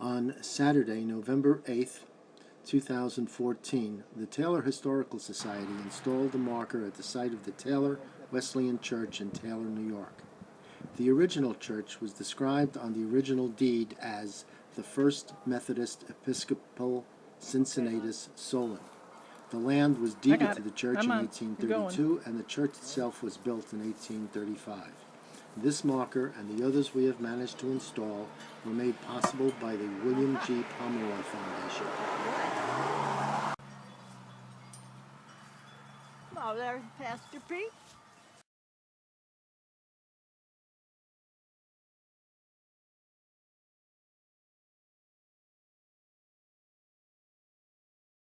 On Saturday, November 8th, 2014, the Taylor Historical Society installed a marker at the site of the Taylor Wesleyan Church in Taylor, New York. The original church was described on the original deed as the First Methodist Episcopal Cincinnatus Solon. The land was deeded to the church in 1832, and the church itself was built in 1835. This marker and the others we have managed to install were made possible by the William G. Pomeroy Foundation. Oh, there's Pastor Pete.